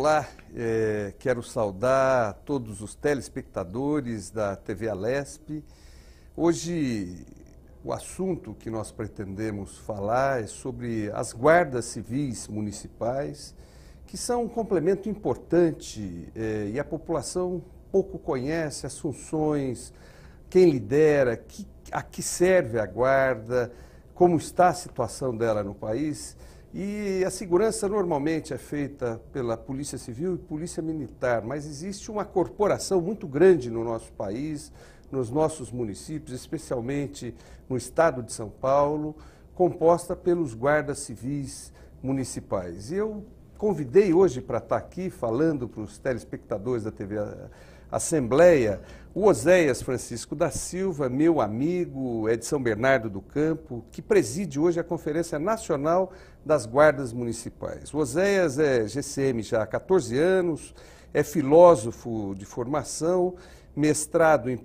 Olá, quero saudar todos os telespectadores da TV Alesp. Hoje o assunto que nós pretendemos falar é sobre as guardas civis municipais, que são um complemento importante e a população pouco conhece as funções, quem lidera, a que serve a guarda, como está a situação dela no país. E a segurança normalmente é feita pela Polícia Civil e Polícia Militar, mas existe uma corporação muito grande no nosso país, nos nossos municípios, especialmente no estado de São Paulo, composta pelos guardas civis municipais. E eu convidei hoje para estar aqui falando para os telespectadores da TV Assembleia, o Oséias Francisco da Silva, meu amigo, é de São Bernardo do Campo, que preside hoje a Conferência Nacional das Guardas Municipais. O Oséias é GCM já há 14 anos, é filósofo de formação, mestrado em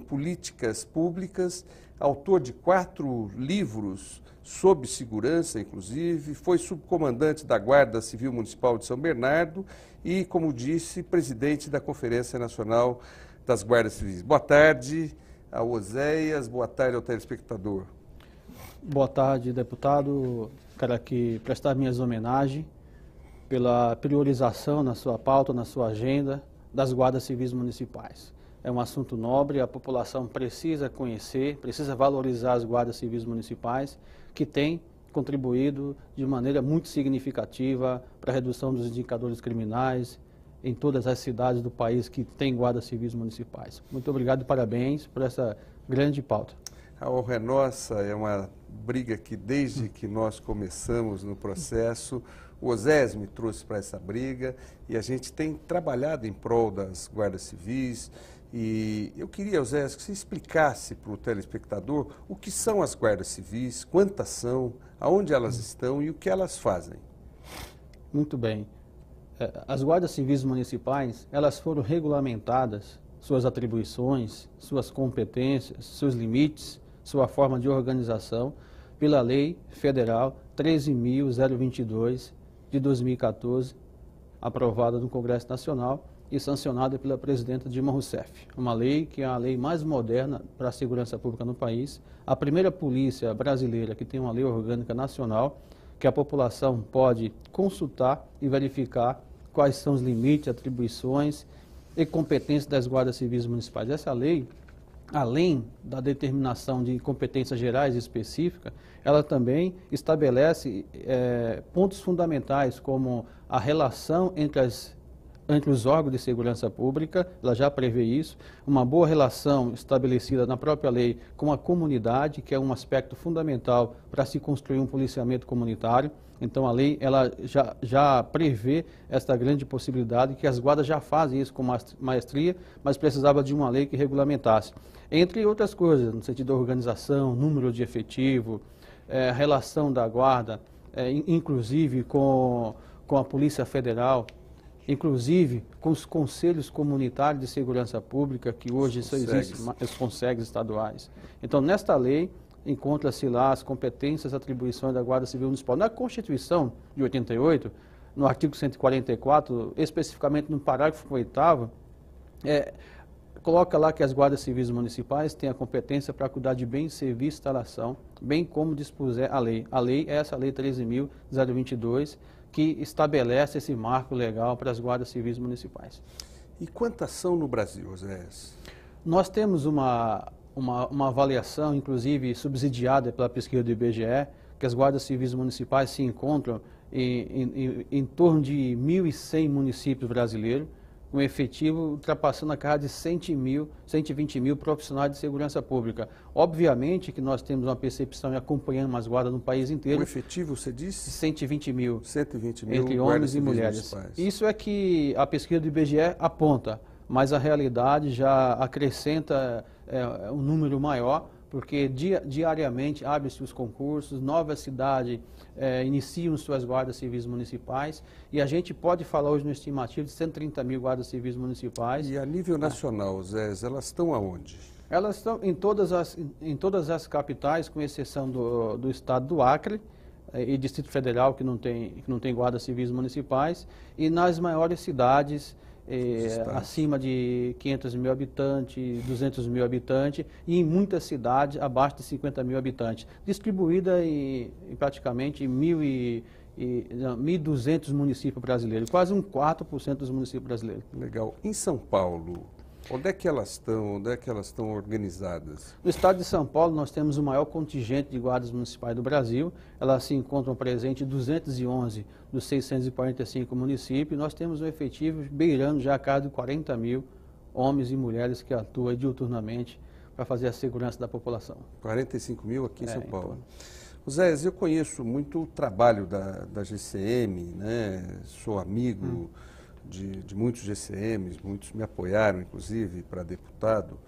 políticas públicas, autor de 4 livros sobre segurança, inclusive, foi subcomandante da Guarda Civil Municipal de São Bernardo e, como disse, presidente da Conferência Nacional das Guardas Civis. Boa tarde ao Oséias, boa tarde ao telespectador. Boa tarde, deputado. Quero aqui prestar minhas homenagens pela priorização na sua pauta, na sua agenda, das guardas civis municipais. É um assunto nobre, a população precisa conhecer, precisa valorizar as guardas civis municipais, que têm contribuído de maneira muito significativa para a redução dos indicadores criminais em todas as cidades do país que têm guardas civis municipais. Muito obrigado e parabéns por essa grande pauta. A honra é nossa, é uma briga que desde que nós começamos no processo, o Oséias me trouxe para essa briga e a gente tem trabalhado em prol das guardas civis. E eu queria, Oséias, que você explicasse para o telespectador o que são as guardas civis, quantas são, aonde elas estão e o que elas fazem. Muito bem. As guardas civis municipais, elas foram regulamentadas, suas atribuições, suas competências, seus limites, sua forma de organização, pela Lei Federal 13.022 de 2014, aprovada no Congresso Nacional e sancionada pela presidenta Dilma Rousseff. Uma lei que é a lei mais moderna para a segurança pública no país, a primeira polícia brasileira que tem uma lei orgânica nacional, que a população pode consultar e verificar quais são os limites, atribuições e competências das guardas civis municipais. Essa lei, além da determinação de competências gerais e específicas, ela também estabelece pontos fundamentais, como a relação entre os órgãos de segurança pública, ela já prevê isso, uma boa relação estabelecida na própria lei com a comunidade, que é um aspecto fundamental para se construir um policiamento comunitário. Então a lei ela já prevê esta grande possibilidade, que as guardas já fazem isso com maestria, mas precisava de uma lei que regulamentasse. Entre outras coisas, no sentido da organização, número de efetivo, relação da guarda, inclusive com a Polícia Federal, inclusive com os conselhos comunitários de segurança pública, que hoje só existem, os conselhos estaduais. Então, nesta lei, encontra-se lá as competências e atribuições da Guarda Civil Municipal. Na Constituição de 88, no artigo 144, especificamente no parágrafo 8º, coloca lá que as guardas civis municipais têm a competência para cuidar de bens, serviços e instalação, bem como dispuser a lei. A lei é essa Lei 13.022, que estabelece esse marco legal para as guardas civis municipais. E quantas são no Brasil, Oséias? Nós temos uma avaliação, inclusive subsidiada pela pesquisa do IBGE, que as guardas civis municipais se encontram em torno de 1.100 municípios brasileiros, com efetivo ultrapassando a casa de 120 mil profissionais de segurança pública. Obviamente que nós temos uma percepção e acompanhando as guardas no país inteiro. O efetivo, você disse? 120 mil. 120 mil entre homens e mulheres. Municipais. Isso é que a pesquisa do IBGE aponta, mas a realidade já acrescenta um número maior, porque diariamente abrem-se os concursos, novas cidades iniciam suas guardas civis municipais, e a gente pode falar hoje no estimativo de 130 mil guardas civis municipais. E a nível nacional, Zé, elas estão aonde? Elas estão em todas as capitais, com exceção do estado do Acre, e Distrito Federal que não tem guardas civis municipais, e nas maiores cidades acima de 500 mil habitantes, 200 mil habitantes, e em muitas cidades abaixo de 50 mil habitantes, distribuída em praticamente 1.200 municípios brasileiros, quase 1/4% dos municípios brasileiros. Legal. Em São Paulo, onde é que elas estão? Onde é que elas estão organizadas? No estado de São Paulo, nós temos o maior contingente de guardas municipais do Brasil. Elas se encontram presentes em 211 dos 645 municípios. Nós temos um efetivo beirando já a casa de 40 mil homens e mulheres que atuam diuturnamente para fazer a segurança da população. 45 mil aqui em São Paulo. Então... Zé, eu conheço muito o trabalho da GCM, né? Sou amigo de muitos GCMs, muitos me apoiaram, inclusive, para deputado,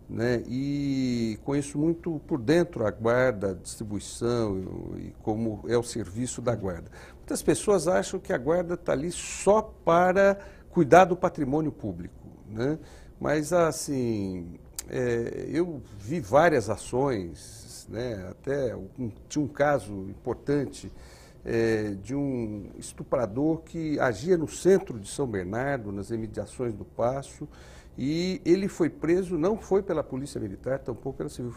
né? E conheço muito por dentro a guarda, a distribuição e como é o serviço da guarda. Muitas pessoas acham que a guarda está ali só para cuidar do patrimônio público, né? Mas, assim, eu vi várias ações, né? Até tinha um caso importante de um estuprador que agia no centro de São Bernardo, nas imediações do Paço, e ele foi preso, não foi pela Polícia Militar, tampouco pela Civil,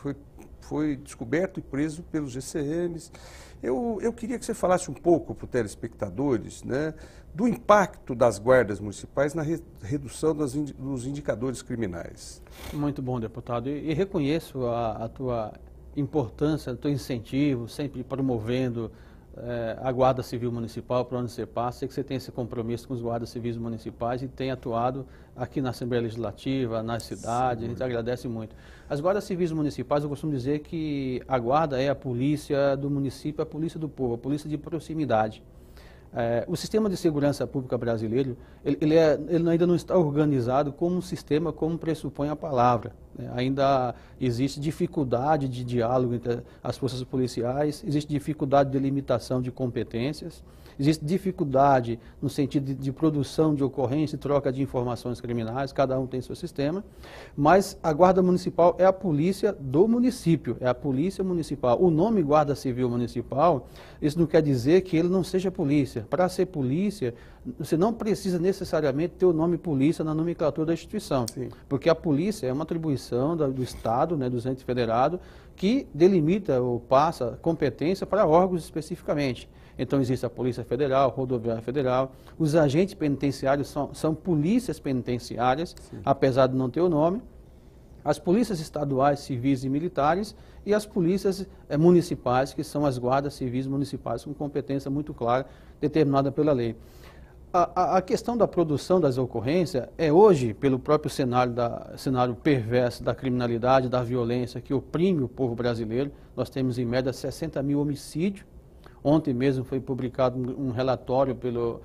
foi descoberto e preso pelos GCMs. Eu queria que você falasse um pouco para os telespectadores, né, do impacto das guardas municipais na redução dos indicadores criminais. Muito bom, deputado, e reconheço a tua importância, o teu incentivo, sempre promovendo a Guarda Civil Municipal, para onde você passa. Sei que você tem esse compromisso com os guardas civis municipais e tem atuado aqui na Assembleia Legislativa, nas cidades. Sim. A gente agradece muito. As guardas civis municipais, eu costumo dizer que a guarda é a polícia do município, a polícia do povo, a polícia de proximidade. O sistema de segurança pública brasileiro, ele ainda não está organizado como um sistema, como pressupõe a palavra, né? Ainda existe dificuldade de diálogo entre as forças policiais, existe dificuldade de limitação de competências, existe dificuldade no sentido de produção de ocorrência e troca de informações criminais, cada um tem seu sistema, mas a Guarda Municipal é a polícia do município, é a polícia municipal. O nome Guarda Civil Municipal, isso não quer dizer que ele não seja polícia. Para ser polícia, você não precisa necessariamente ter o nome polícia na nomenclatura da instituição. Sim. Porque a polícia é uma atribuição do Estado, né, dos entes federados, que delimita ou passa competência para órgãos especificamente. Então existe a Polícia Federal, Rodoviária Federal, os agentes penitenciários são polícias penitenciárias, sim, apesar de não ter o nome, as polícias estaduais, civis e militares e as polícias municipais, que são as guardas civis municipais, com competência muito clara, determinada pela lei. A questão da produção das ocorrências é hoje, pelo próprio cenário perverso da criminalidade, da violência que oprime o povo brasileiro. Nós temos em média 60 mil homicídios. Ontem mesmo foi publicado um relatório pelo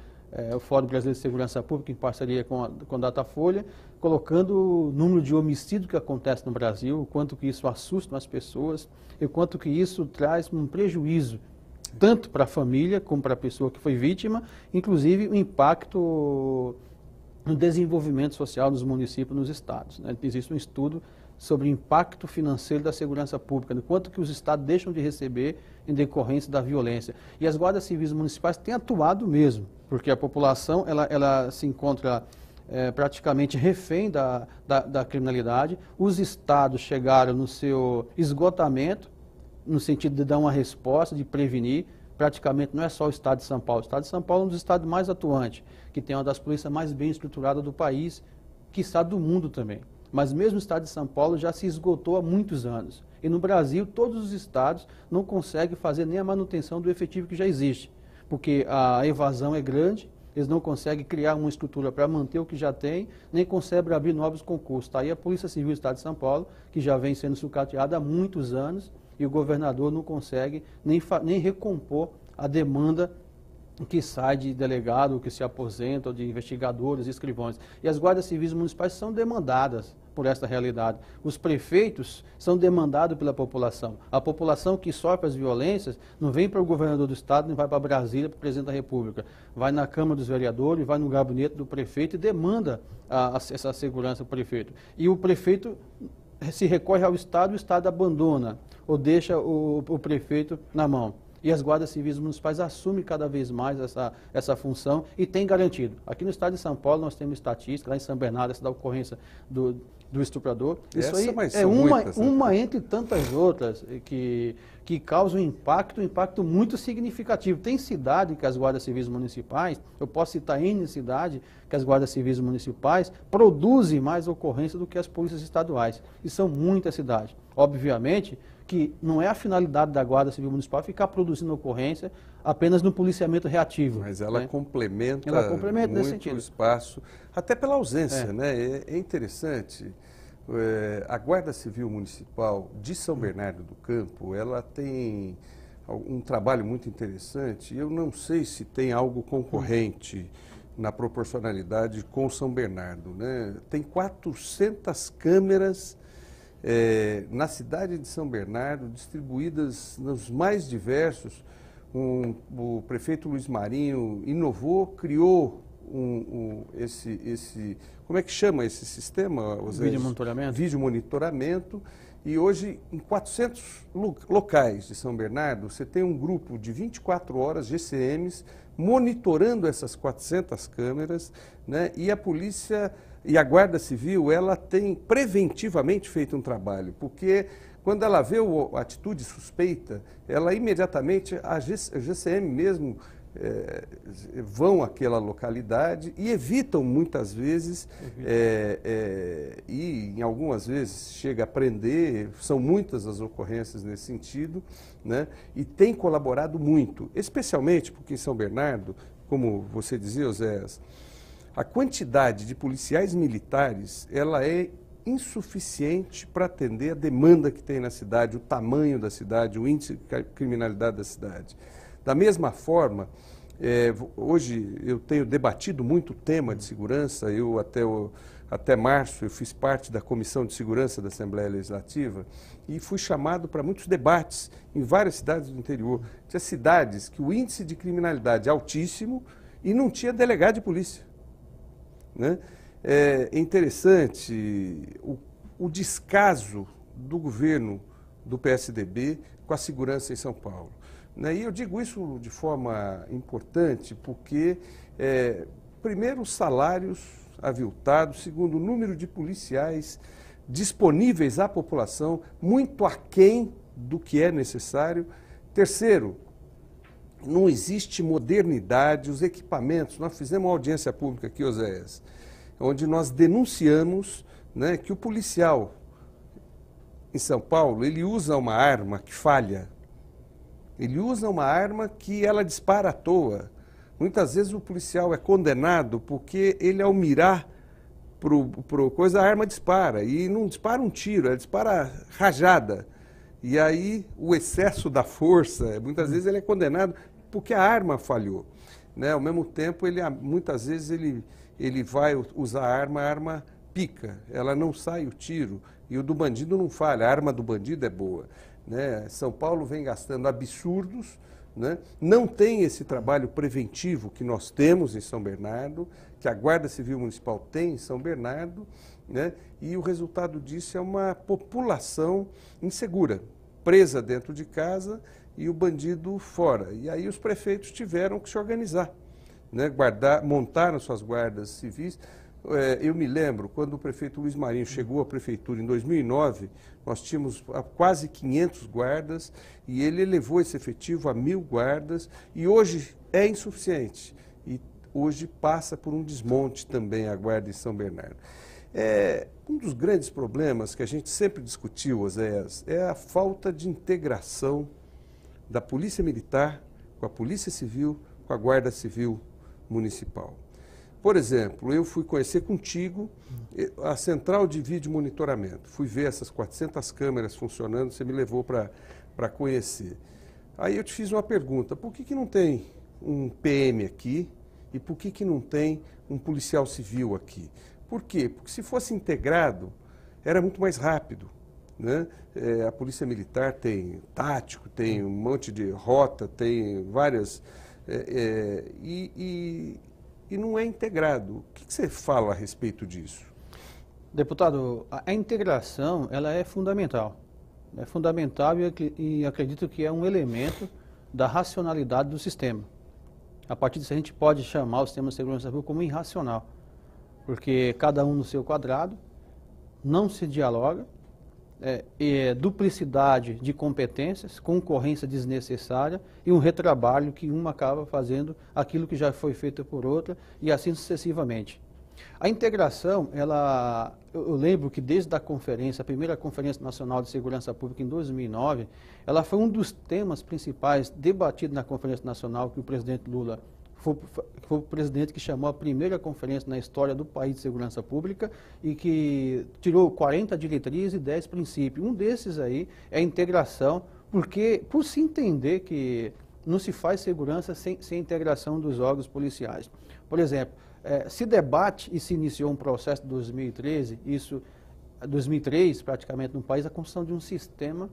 Fórum Brasileiro de Segurança Pública, em parceria com a Datafolha, colocando o número de homicídios que acontece no Brasil, o quanto que isso assusta as pessoas, e o quanto que isso traz um prejuízo, tanto para a família como para a pessoa que foi vítima, inclusive o impacto no desenvolvimento social dos municípios, nos estados, né? Existe um estudo sobre o impacto financeiro da segurança pública, do quanto que os estados deixam de receber em decorrência da violência. E as guardas civis municipais têm atuado mesmo, porque a população ela se encontra praticamente refém da criminalidade. Os estados chegaram no seu esgotamento, no sentido de dar uma resposta, de prevenir. Praticamente não é só o estado de São Paulo. O estado de São Paulo é um dos estados mais atuantes, que tem uma das polícias mais bem estruturadas do país, quiçá do mundo também. Mas mesmo o estado de São Paulo já se esgotou há muitos anos. E no Brasil, todos os estados não conseguem fazer nem a manutenção do efetivo que já existe, porque a evasão é grande, eles não conseguem criar uma estrutura para manter o que já tem, nem conseguem abrir novos concursos. Está aí a Polícia Civil do Estado de São Paulo, que já vem sendo sucateada há muitos anos, e o governador não consegue nem recompor a demanda que sai de delegado, que se aposenta, ou de investigadores, escrivães. E as guardas civis municipais são demandadas por esta realidade. Os prefeitos são demandados pela população. A população que sofre as violências não vem para o governador do estado, nem vai para Brasília, para o presidente da República. Vai na Câmara dos Vereadores, vai no gabinete do prefeito e demanda essa segurança ao prefeito. E o prefeito se recorre ao estado, o estado abandona ou deixa o prefeito na mão. E as guardas civis municipais assumem cada vez mais essa função e têm garantido. Aqui no estado de São Paulo nós temos estatística, lá em São Bernardo, essa da ocorrência do estuprador. Isso aí é uma entre tantas outras que causam um impacto muito significativo. Tem cidade que as guardas civis municipais, eu posso citar N cidade, que as guardas civis municipais produzem mais ocorrências do que as polícias estaduais. E são muitas cidades. Obviamente que não é a finalidade da Guarda Civil Municipal ficar produzindo ocorrência apenas no policiamento reativo. Mas ela, né? complementa muito nesse sentido. O espaço, até pela ausência, né? É interessante. A Guarda Civil Municipal de São Bernardo do Campo, ela tem um trabalho muito interessante. Eu não sei se tem algo concorrente na proporcionalidade com São Bernardo, né? Tem 400 câmeras na cidade de São Bernardo, distribuídas nos mais diversos. O prefeito Luiz Marinho inovou, criou como é que chama esse sistema? Vídeo monitoramento. Vídeo monitoramento. E hoje, em 400 locais de São Bernardo, você tem um grupo de 24 horas, GCMs, monitorando essas 400 câmeras, né? E a polícia e a Guarda Civil, ela tem preventivamente feito um trabalho, porque quando ela vê a atitude suspeita, ela imediatamente, a GCM mesmo, vão àquela localidade e evitam muitas vezes, e em algumas vezes chega a prender, são muitas as ocorrências nesse sentido, né? E tem colaborado muito, especialmente porque em São Bernardo, como você dizia, Oséias, a quantidade de policiais militares, ela é insuficiente para atender a demanda que tem na cidade, o tamanho da cidade, o índice de criminalidade da cidade. Da mesma forma, hoje eu tenho debatido muito o tema de segurança, até março eu fiz parte da Comissão de Segurança da Assembleia Legislativa e fui chamado para muitos debates em várias cidades do interior. Tinha cidades que o índice de criminalidade é altíssimo e não tinha delegado de polícia, né? É interessante o descaso do governo do PSDB com a segurança em São Paulo, né? E eu digo isso de forma importante porque, primeiro, os salários aviltados, segundo, o número de policiais disponíveis à população, muito aquém do que é necessário. Terceiro, não existe modernidade, os equipamentos. Nós fizemos uma audiência pública aqui, Oséias, onde nós denunciamos, né, que o policial em São Paulo, ele usa uma arma que falha. Ele usa uma arma que ela dispara à toa. Muitas vezes o policial é condenado porque ele, ao mirar pro coisa, a arma dispara. E não dispara um tiro, ela dispara rajada. E aí o excesso da força, muitas vezes ele é condenado porque a arma falhou, né? Ao mesmo tempo, muitas vezes ele vai usar a arma pica, ela não sai o tiro, e o do bandido não falha, a arma do bandido é boa, né? São Paulo vem gastando absurdos, né? Não tem esse trabalho preventivo que nós temos em São Bernardo, que a Guarda Civil Municipal tem em São Bernardo, né? E o resultado disso é uma população insegura, presa dentro de casa e o bandido fora. E aí os prefeitos tiveram que se organizar, né? Montaram suas guardas civis. Eu me lembro, quando o prefeito Luiz Marinho chegou à prefeitura em 2009, nós tínhamos quase 500 guardas e ele elevou esse efetivo a 1.000 guardas e hoje é insuficiente. E hoje passa por um desmonte também a guarda em São Bernardo. Um dos grandes problemas que a gente sempre discutiu, Oséias, é a falta de integração da Polícia Militar com a Polícia Civil, com a Guarda Civil Municipal. Por exemplo, eu fui conhecer contigo a central de vídeo monitoramento. Fui ver essas 400 câmeras funcionando, você me levou para conhecer. Aí eu te fiz uma pergunta, por que não tem um PM aqui e por que não tem um policial civil aqui? Por quê? Porque se fosse integrado, era muito mais rápido, né? A Polícia Militar tem tático, tem um monte de rota, tem várias... e não é integrado. O que você fala a respeito disso? Deputado, a integração ela é fundamental. É fundamental e acredito que é um elemento da racionalidade do sistema. A partir disso, a gente pode chamar o sistema de segurança pública como irracional, porque cada um no seu quadrado, não se dialoga, duplicidade de competências, concorrência desnecessária e um retrabalho que uma acaba fazendo aquilo que já foi feito por outra e assim sucessivamente. A integração, eu lembro que desde a conferência, a primeira Conferência Nacional de Segurança Pública em 2009, ela foi um dos temas principais debatidos na Conferência Nacional que o presidente Lula foi o presidente que chamou a primeira conferência na história do país de segurança pública e que tirou 40 diretrizes e 10 princípios. Um desses aí é a integração, porque por se entender que não se faz segurança sem integração dos órgãos policiais. Por exemplo, se debate e se iniciou um processo em 2013, 2003 praticamente no país, a construção de um sistema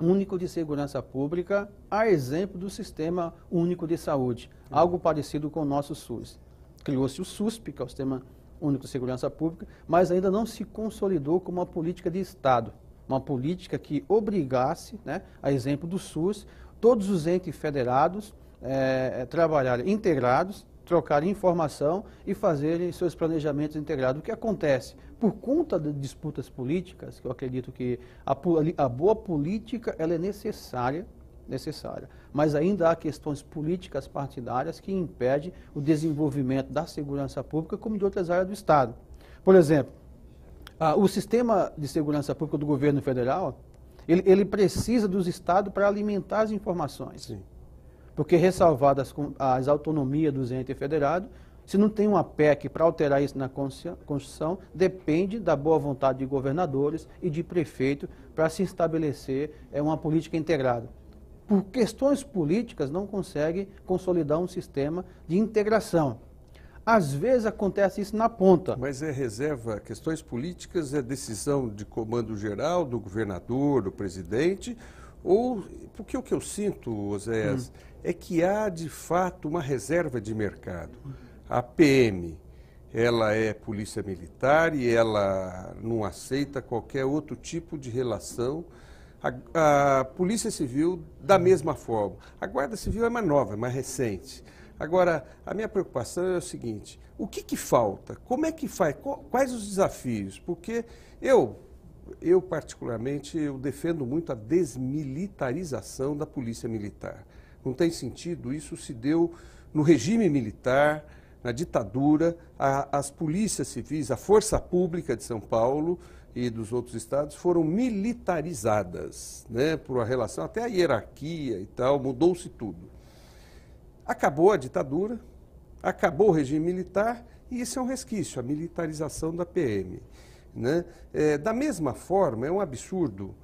único de segurança pública, a exemplo do Sistema Único de Saúde, algo parecido com o nosso SUS. Criou-se o SUSP, que é o Sistema Único de Segurança Pública, mas ainda não se consolidou como uma política de Estado, uma política que obrigasse, né, a exemplo do SUS, todos os entes federados trabalharem integrados, trocarem informação e fazerem seus planejamentos integrados. O que acontece? Por conta de disputas políticas, que eu acredito que a boa política ela é necessária, mas ainda há questões políticas partidárias que impedem o desenvolvimento da segurança pública como de outras áreas do Estado. Por exemplo, o sistema de segurança pública do governo federal, ele precisa dos estados para alimentar as informações. Sim. Porque ressalvadas as autonomias dos entes federados, se não tem uma PEC para alterar isso na Constituição, depende da boa vontade de governadores e de prefeito para se estabelecer uma política integrada. Por questões políticas, não consegue consolidar um sistema de integração. Às vezes acontece isso na ponta. Mas reserva, questões políticas é decisão de comando geral, do governador, do presidente, porque o que eu sinto, Oséias, é que há de fato uma reserva de mercado. A PM, ela é polícia militar e ela não aceita qualquer outro tipo de relação. A Polícia Civil, da mesma forma. A Guarda Civil é mais nova, é mais recente. Agora, a minha preocupação é o seguinte, o que falta? Como é que faz? Quais os desafios? Porque eu particularmente, eu defendo muito a desmilitarização da Polícia Militar. Não tem sentido, isso se deu no regime militar, na ditadura, as polícias civis, a Força Pública de São Paulo e dos outros estados foram militarizadas, né, por uma relação, até a hierarquia e tal, mudou-se tudo. Acabou a ditadura, acabou o regime militar e isso é um resquício, a militarização da PM. Né? Da mesma forma, é um absurdo,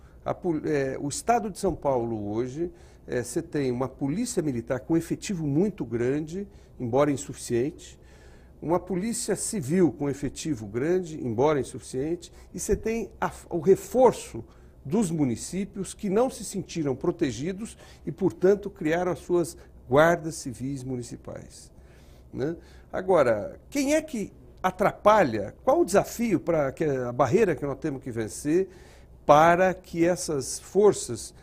o estado de São Paulo hoje, você tem uma polícia militar com efetivo muito grande, embora insuficiente, uma polícia civil com efetivo grande, embora insuficiente, e você tem o reforço dos municípios que não se sentiram protegidos e, portanto, criaram as suas guardas civis municipais. Né? Agora, quem é que atrapalha? Qual o desafio, a barreira que nós temos que vencer para que essas forças,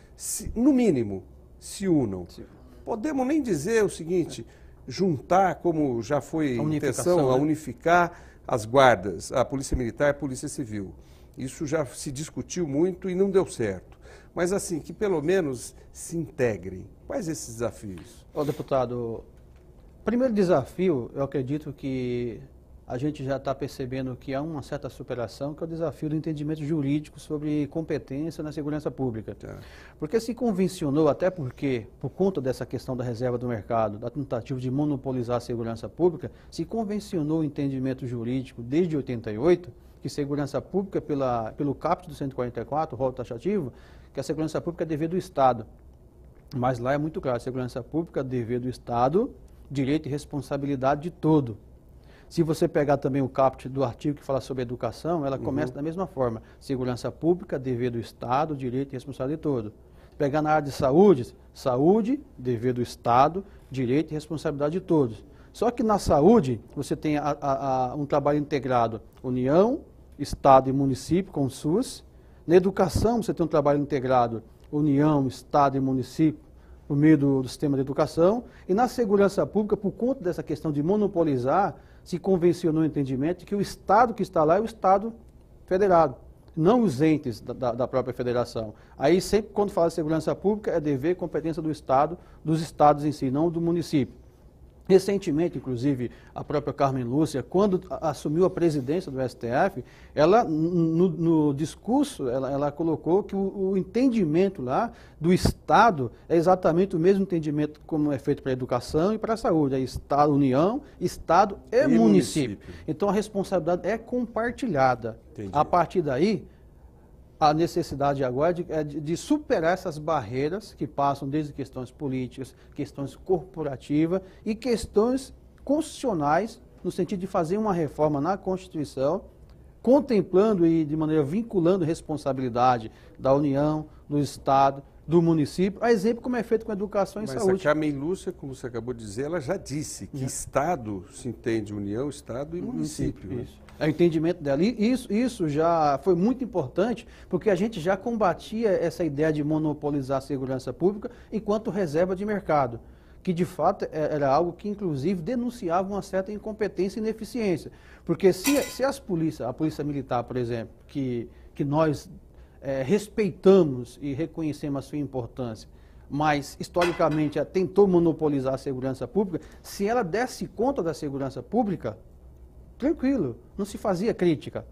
no mínimo, se unam? Sim. Podemos nem dizer o seguinte, juntar, como já foi a intenção, a unificar as guardas, a Polícia Militar e a Polícia Civil. Isso já se discutiu muito e não deu certo. Mas assim, que pelo menos se integrem. Quais esses desafios? Deputado, primeiro desafio, eu acredito que a gente já está percebendo que há uma certa superação, que é o desafio do entendimento jurídico sobre competência na segurança pública. Tá. Porque se convencionou, até porque, por conta dessa questão da reserva do mercado, da tentativa de monopolizar a segurança pública, se convencionou o entendimento jurídico desde 88, que segurança pública, pelo caput do 144, o rol taxativo, que a segurança pública é dever do Estado. Mas lá é muito claro, a segurança pública é dever do Estado, direito e responsabilidade de todo. Se você pegar também o caput do artigo que fala sobre educação, ela começa da mesma forma. Segurança pública, dever do Estado, direito e responsabilidade de todo. Pegar na área de saúde, saúde, dever do Estado, direito e responsabilidade de todos. Só que na saúde, você tem um trabalho integrado, União, Estado e município com o SUS. Na educação, você tem um trabalho integrado, União, Estado e município, por meio do sistema de educação, e na segurança pública, por conta dessa questão de monopolizar, se convencionou o entendimento de que o Estado que está lá é o Estado federado, não os entes da própria federação. Aí sempre quando fala de segurança pública é dever e competência do Estado, dos estados em si, não do município. Recentemente, inclusive, a própria Carmen Lúcia, quando assumiu a presidência do STF, ela, no discurso, ela colocou que o entendimento lá do Estado é exatamente o mesmo entendimento como é feito para a educação e para a saúde. É Estado, União, Estado e município. Então, a responsabilidade é compartilhada. Entendi. A partir daí, a necessidade agora é de superar essas barreiras que passam desde questões políticas, questões corporativas e questões constitucionais, no sentido de fazer uma reforma na Constituição, contemplando e de maneira vinculando responsabilidade da União, do Estado, do município, a exemplo como é feito com a educação e saúde. Mas a Carmen Lúcia, como você acabou de dizer, ela já disse que Estado se entende União, Estado e município. Né? Isso. É o entendimento dela. E isso já foi muito importante, porque a gente já combatia essa ideia de monopolizar a segurança pública enquanto reserva de mercado, que de fato era algo que inclusive denunciava uma certa incompetência e ineficiência. Porque se a polícia militar, por exemplo, que nós respeitamos e reconhecemos a sua importância, mas historicamente tentou monopolizar a segurança pública, se ela desse conta da segurança pública, tranquilo, não se fazia crítica.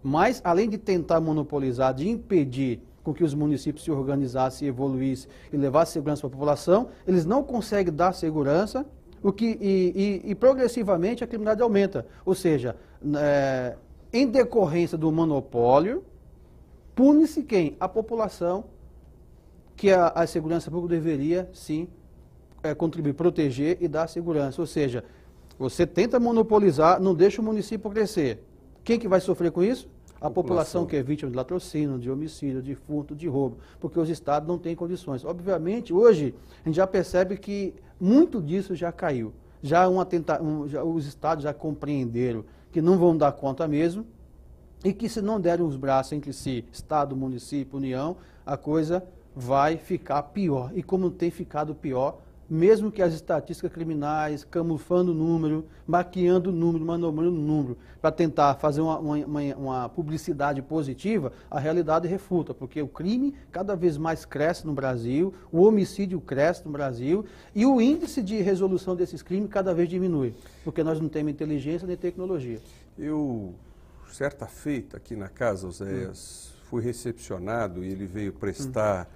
Mas, além de tentar monopolizar, de impedir com que os municípios se organizassem, evoluíssem e levassem segurança para a população, eles não conseguem dar segurança, e progressivamente a criminalidade aumenta. Ou seja, em decorrência do monopólio, pune-se quem? A população, que a segurança pública deveria, sim, contribuir, proteger e dar segurança. Ou seja, você tenta monopolizar, não deixa o município crescer. Quem que vai sofrer com isso? A população que é vítima de latrocínio, de homicídio, de furto, de roubo, porque os estados não têm condições. Obviamente, hoje, a gente já percebe que muito disso já caiu. Os estados já compreenderam que não vão dar conta mesmo e que se não derem os braços entre si, Estado, município, União, a coisa vai ficar pior. E como tem ficado pior, mesmo que as estatísticas criminais, camuflando o número, maquiando o número, manobrando o número, para tentar fazer uma publicidade positiva, a realidade refuta, porque o crime cada vez mais cresce no Brasil, o homicídio cresce no Brasil e o índice de resolução desses crimes cada vez diminui, porque nós não temos inteligência nem tecnologia. Eu, certa feita, aqui na casa, Oséias, fui recepcionado e ele veio prestar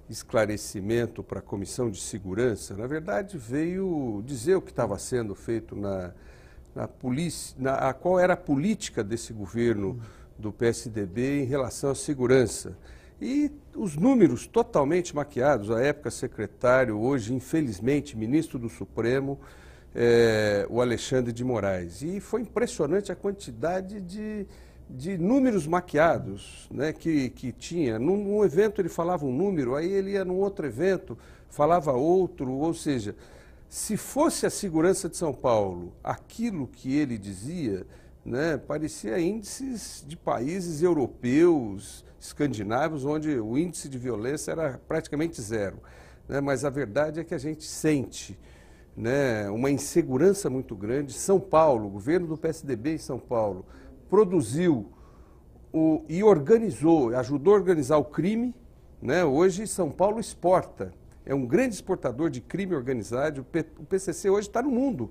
esclarecimento para a Comissão de Segurança. Na verdade, veio dizer o que estava sendo feito na polícia, qual era a política desse governo do PSDB em relação à segurança. E os números totalmente maquiados, à época secretário, hoje, infelizmente, ministro do Supremo, o Alexandre de Moraes. E foi impressionante a quantidade de números maquiados, né, que tinha. Num evento ele falava um número, aí ele ia num outro evento, falava outro, ou seja, se fosse a segurança de São Paulo aquilo que ele dizia, né, parecia índices de países europeus, escandinavos, onde o índice de violência era praticamente zero. Né, mas a verdade é que a gente sente, né, uma insegurança muito grande. São Paulo, o governo do PSDB em São Paulo, produziu e organizou, ajudou a organizar o crime, né? Hoje São Paulo exporta, é um grande exportador de crime organizado, o PCC hoje está no mundo,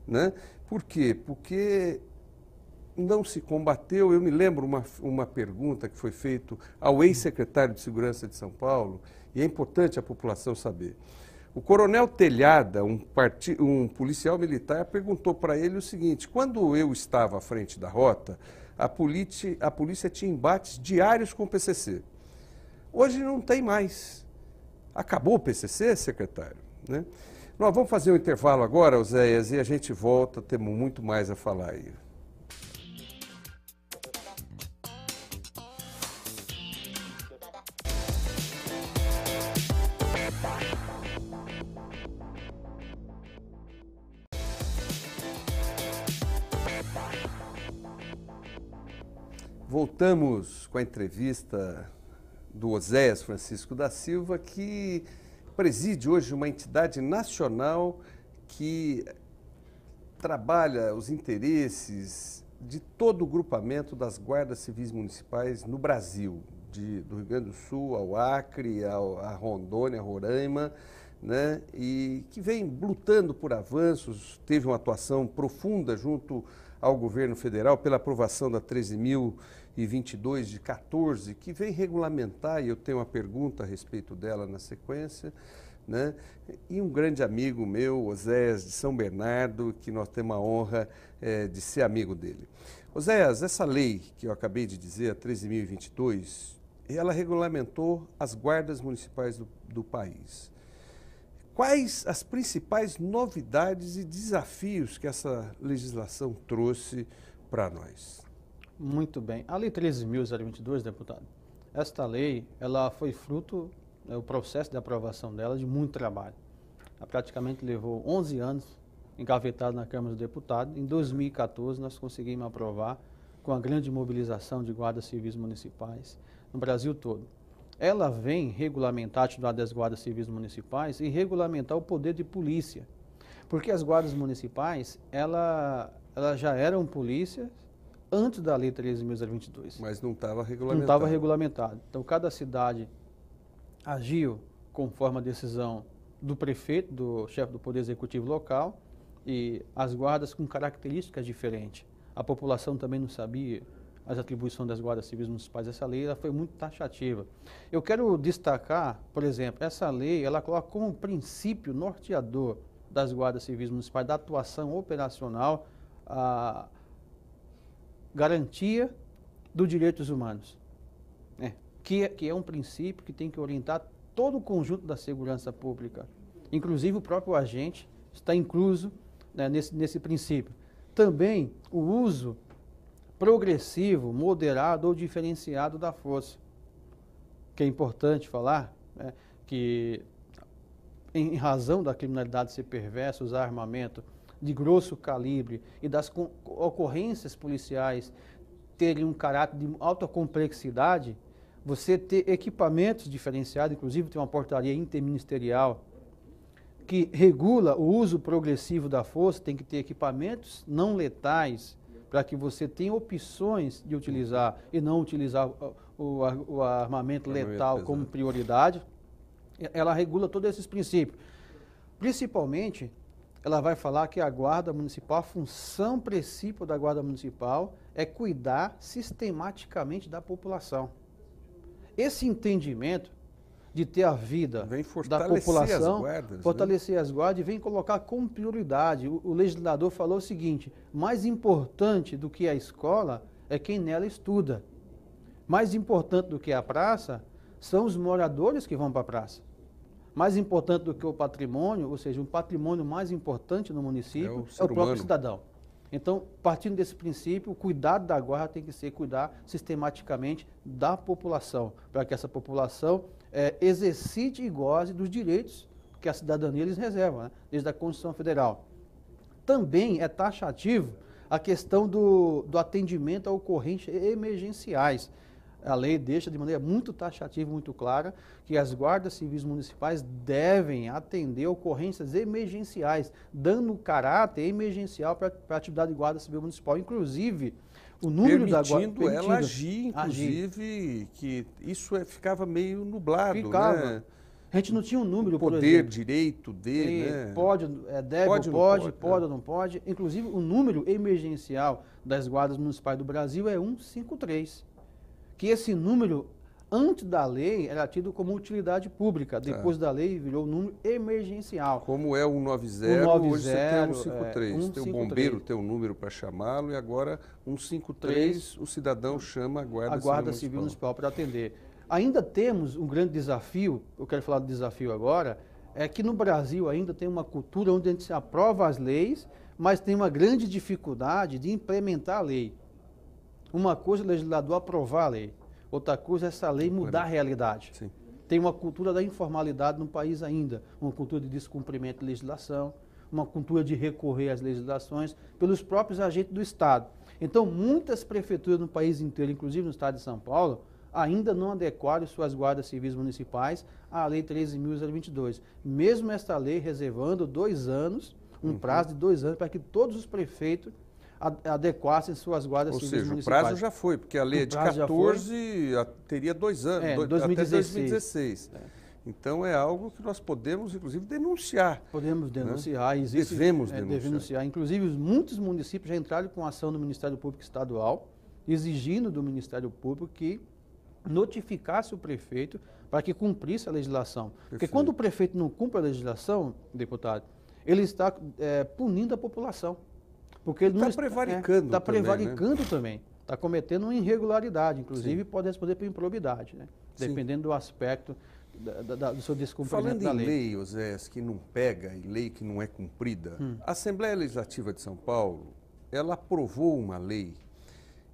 né? Por quê? Porque não se combateu. Eu me lembro uma pergunta que foi feita ao ex-secretário de Segurança de São Paulo, e é importante a população saber. O coronel Telhada, um policial militar, perguntou para ele o seguinte: quando eu estava à frente da rota, a polícia tinha embates diários com o PCC. Hoje não tem mais. Acabou o PCC, secretário? Né? Nós vamos fazer um intervalo agora, Oséias, e a gente volta, temos muito mais a falar aí. Voltamos com a entrevista do Oséias Francisco da Silva, que preside hoje uma entidade nacional que trabalha os interesses de todo o grupamento das guardas civis municipais no Brasil, do Rio Grande do Sul ao Acre, a Rondônia, a Roraima, né? E que vem lutando por avanços, teve uma atuação profunda junto ao governo federal pela aprovação da 13.022 de 14, que vem regulamentar, e eu tenho uma pergunta a respeito dela na sequência, né? E um grande amigo meu, Oséias de São Bernardo, que nós temos a honra de ser amigo dele. Oséias, essa lei que eu acabei de dizer, a 13.022, ela regulamentou as guardas municipais do país. Quais as principais novidades e desafios que essa legislação trouxe para nós? Muito bem. A Lei 13.022, deputado, esta lei, ela foi fruto, o processo de aprovação dela, de muito trabalho. Ela praticamente levou 11 anos engavetado na Câmara dos Deputados. Em 2014, nós conseguimos aprovar com a grande mobilização de guardas civis municipais no Brasil todo. Ela vem regulamentar a atividade das guardas civis municipais e regulamentar o poder de polícia. Porque as guardas municipais, ela já eram polícias antes da Lei 13.022. Mas não estava regulamentado. Não estava regulamentado. Então, cada cidade agiu conforme a decisão do prefeito, do chefe do Poder Executivo local, e as guardas com características diferentes. A população também não sabia as atribuições das guardas civis municipais. Essa lei ela foi muito taxativa. Eu quero destacar, por exemplo, essa lei ela coloca como princípio norteador das guardas civis municipais, da atuação operacional, a garantia dos direitos humanos, né? Que é um princípio que tem que orientar todo o conjunto da segurança pública. Inclusive o próprio agente está incluso, né, nesse princípio. Também o uso progressivo, moderado ou diferenciado da força. Que é importante falar, né, que em razão da criminalidade ser perversa, usar armamento de grosso calibre e das ocorrências policiais terem um caráter de alta complexidade, você ter equipamentos diferenciados, inclusive tem uma portaria interministerial que regula o uso progressivo da força, tem que ter equipamentos não letais para que você tenha opções de utilizar e não utilizar o armamento letal como prioridade. Ela regula todos esses princípios. Principalmente, ela vai falar que a Guarda Municipal, a função principal da Guarda Municipal é cuidar sistematicamente da população. Esse entendimento de ter a vida da população, fortalecer as guardas e vem colocar como prioridade. O legislador falou o seguinte: mais importante do que a escola é quem nela estuda. Mais importante do que a praça são os moradores que vão para a praça. Mais importante do que o patrimônio, ou seja, um patrimônio mais importante no município é o próprio cidadão. Então, partindo desse princípio, o cuidado da guarda tem que ser cuidar sistematicamente da população, para que essa população exercite e goze dos direitos que a cidadania lhes reserva, né, desde a Constituição Federal. Também é taxativo a questão do atendimento a ocorrências emergenciais. A lei deixa de maneira muito taxativa, muito clara, que as guardas civis municipais devem atender ocorrências emergenciais, dando caráter emergencial para a atividade de guarda civil municipal. Inclusive, o número da guarda... Permitindo ela agir, inclusive, que isso ficava meio nublado, né? A gente não tinha um número, por exemplo. Poder, direito dele, né? Pode, deve, pode ou não pode. Inclusive, o número emergencial das guardas municipais do Brasil é 153. Que esse número, antes da lei, era tido como utilidade pública. Depois da lei, virou número emergencial. Como é o 190, hoje você tem o 153. Tem o bombeiro, tem um número para chamá-lo, e agora 153, o cidadão chama a Guarda Civil Municipal para atender. Ainda temos um grande desafio, eu quero falar do desafio agora, é que no Brasil ainda tem uma cultura onde a gente aprova as leis, mas tem uma grande dificuldade de implementar a lei. Uma coisa é o legislador aprovar a lei, outra coisa é essa lei mudar a realidade. Sim. Tem uma cultura da informalidade no país ainda, uma cultura de descumprimento de legislação, uma cultura de recorrer às legislações pelos próprios agentes do Estado. Então, muitas prefeituras no país inteiro, inclusive no estado de São Paulo, ainda não adequaram suas guardas civis municipais à Lei 13.022. Mesmo esta lei reservando 2 anos, um prazo de 2 anos, para que todos os prefeitos adequassem suas guardas civis municipais. Ou seja, o prazo já foi, porque a lei é de 14, teria 2 anos, 2016. até 2016. Então é algo que nós podemos, inclusive, denunciar. Podemos denunciar. Né? Devemos denunciar. Inclusive, muitos municípios já entraram com ação no Ministério Público Estadual, exigindo do Ministério Público que notificasse o prefeito para que cumprisse a legislação. Porque quando o prefeito não cumpre a legislação, deputado, ele está punindo a população. Porque ele está prevaricando. Está prevaricando também. Está cometendo uma irregularidade, inclusive pode responder por improbidade, né? Dependendo do aspecto do seu descumprimento da lei. Falando em lei, Oséias, que não pega e lei que não é cumprida, a Assembleia Legislativa de São Paulo, ela aprovou uma lei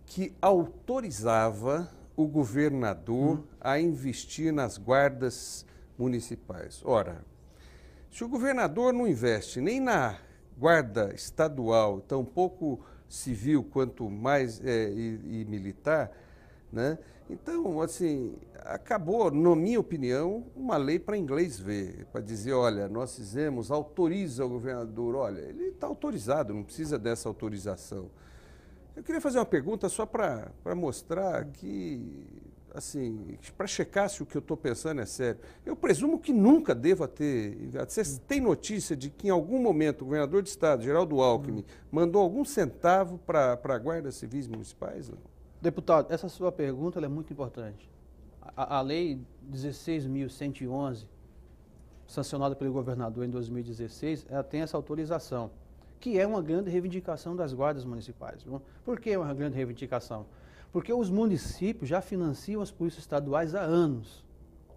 que autorizava o governador a investir nas guardas municipais. Ora, se o governador não investe nem na guarda estadual, tampouco civil, quanto mais e militar, né? Então, assim, acabou, na minha opinião, uma lei para inglês ver, para dizer, olha, nós fizemos, autoriza o governador, olha, ele está autorizado, não precisa dessa autorização. Eu queria fazer uma pergunta só para mostrar que, assim, para checar se o que eu estou pensando é sério. Eu presumo que nunca deva ter. Vocês têm notícia de que em algum momento o governador de estado, Geraldo Alckmin, mandou algum centavo para a Guarda Civis Municipais? Não? Deputado, essa sua pergunta é muito importante. A Lei 16.111, sancionada pelo governador em 2016, ela tem essa autorização, que é uma grande reivindicação das guardas municipais. Por que é uma grande reivindicação? Porque os municípios já financiam as polícias estaduais há anos.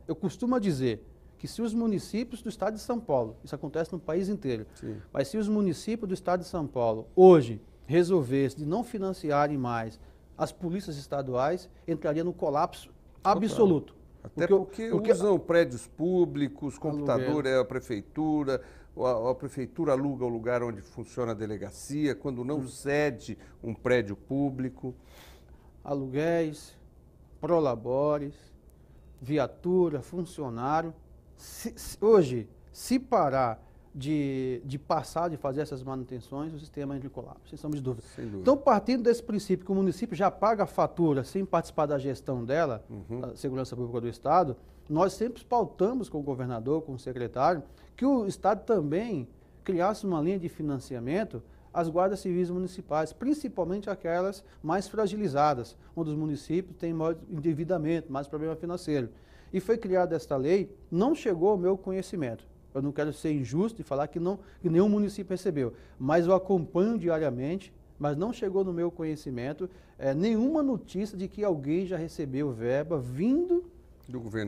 Eu costumo dizer que se os municípios do estado de São Paulo, isso acontece no país inteiro, mas se os municípios do estado de São Paulo hoje resolvessem de não financiarem mais as polícias estaduais, entraria no colapso absoluto. Até porque usam prédios públicos, computador é a prefeitura aluga o lugar onde funciona a delegacia, quando não cede um prédio público. Aluguéis, prolabores, viatura, funcionário. Hoje, se parar de fazer essas manutenções, o sistema entra em colapso, sem sombra de dúvida. Então, partindo desse princípio que o município já paga a fatura sem participar da gestão dela, da segurança pública do Estado, nós sempre pautamos com o governador, com o secretário, que o Estado também criasse uma linha de financiamento às guardas civis municipais, principalmente aquelas mais fragilizadas, onde os municípios têm maior endividamento, mais problema financeiro. E foi criada esta lei, não chegou ao meu conhecimento. Eu não quero ser injusto e falar que nenhum município recebeu, mas eu acompanho diariamente, mas não chegou no meu conhecimento nenhuma notícia de que alguém já recebeu verba vindo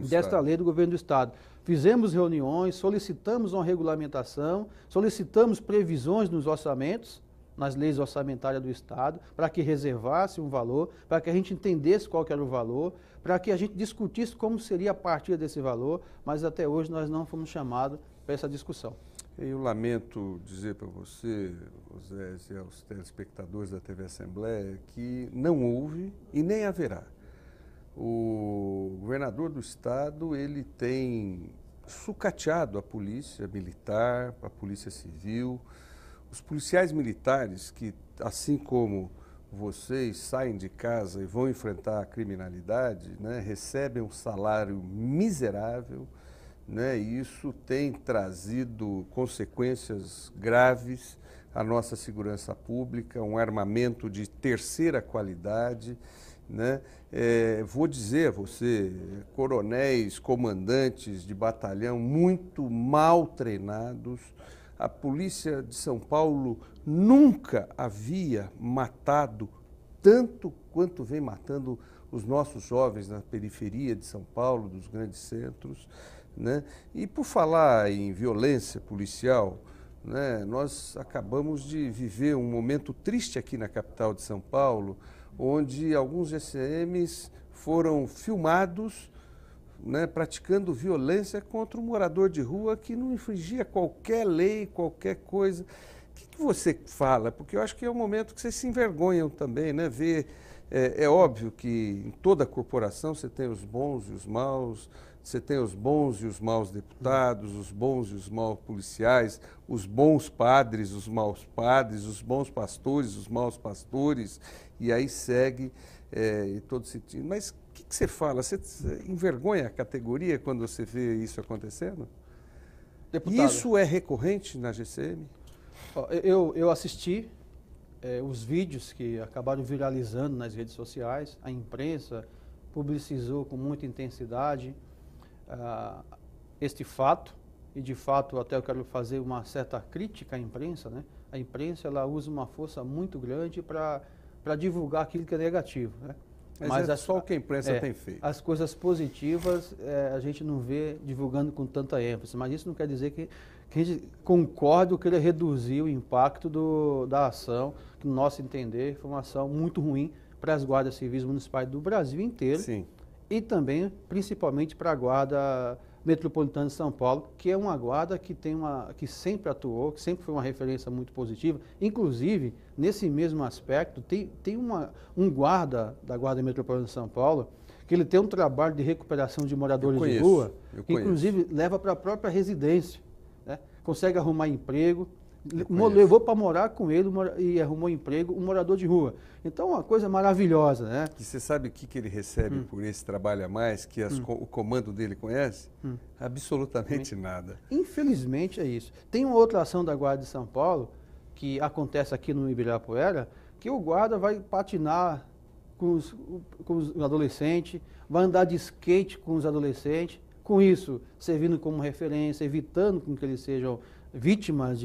desta lei do governo do Estado. Fizemos reuniões, solicitamos uma regulamentação, solicitamos previsões nos orçamentos, nas leis orçamentárias do Estado, para que reservasse um valor, para que a gente entendesse qual que era o valor, para que a gente discutisse como seria a partir desse valor, mas até hoje nós não fomos chamados para essa discussão. Eu lamento dizer para você, José, e aos telespectadores da TV Assembleia, que não houve e nem haverá. O governador do Estado, ele tem sucateado a polícia militar, a polícia civil, os policiais militares que, assim como vocês, saem de casa e vão enfrentar a criminalidade, né, recebem um salário miserável, né, e isso tem trazido consequências graves à nossa segurança pública, um armamento de terceira qualidade, né? Vou dizer a você, coronéis, comandantes de batalhão muito mal treinados. A polícia de São Paulo nunca havia matado tanto quanto vem matando os nossos jovens na periferia de São Paulo, dos grandes centros, né? E por falar em violência policial, né, nós acabamos de viver um momento triste aqui na capital de São Paulo, onde alguns GCMs foram filmados, né, praticando violência contra um morador de rua que não infringia qualquer lei, qualquer coisa. O que você fala? Porque eu acho que é um momento que vocês se envergonham também, né? Ver É óbvio que em toda corporação você tem os bons e os maus, você tem os bons e os maus deputados, os bons e os maus policiais, os bons padres, os maus padres, os bons pastores, os maus pastores, e aí segue em todo sentido. Mas o que você fala? Você envergonha a categoria quando você vê isso acontecendo? Deputado, Isso é recorrente na GCM? eu assisti os vídeos que acabaram viralizando nas redes sociais, a imprensa publicizou com muita intensidade este fato, e de fato até eu quero fazer uma certa crítica à imprensa, né? A imprensa ela usa uma força muito grande para divulgar aquilo que é negativo, né? Mas é só o que a imprensa tem feito. As coisas positivas a gente não vê divulgando com tanta ênfase, mas isso não quer dizer que a gente concorde ou queira reduzir o impacto da ação, que no nosso entender foi uma ação muito ruim para as guardas civis municipais do Brasil inteiro. Sim. E também, principalmente, para a Guarda Metropolitana de São Paulo, que é uma guarda que sempre atuou, que sempre foi uma referência muito positiva. Inclusive, nesse mesmo aspecto, tem um guarda da Guarda Metropolitana de São Paulo, que ele tem um trabalho de recuperação de moradores de rua, que inclusive leva para a própria residência, né? Consegue arrumar emprego, levou para morar com ele e arrumou emprego um morador de rua. Então, uma coisa maravilhosa, né? E você sabe o que ele recebe por esse trabalho a mais, que o comando dele conhece? Absolutamente nada. Infelizmente é isso. Tem uma outra ação da Guarda de São Paulo, que acontece aqui no Ibirapuera, que o guarda vai patinar com os adolescentes, vai andar de skate com os adolescentes, com isso servindo como referência, evitando com que eles sejam vítimas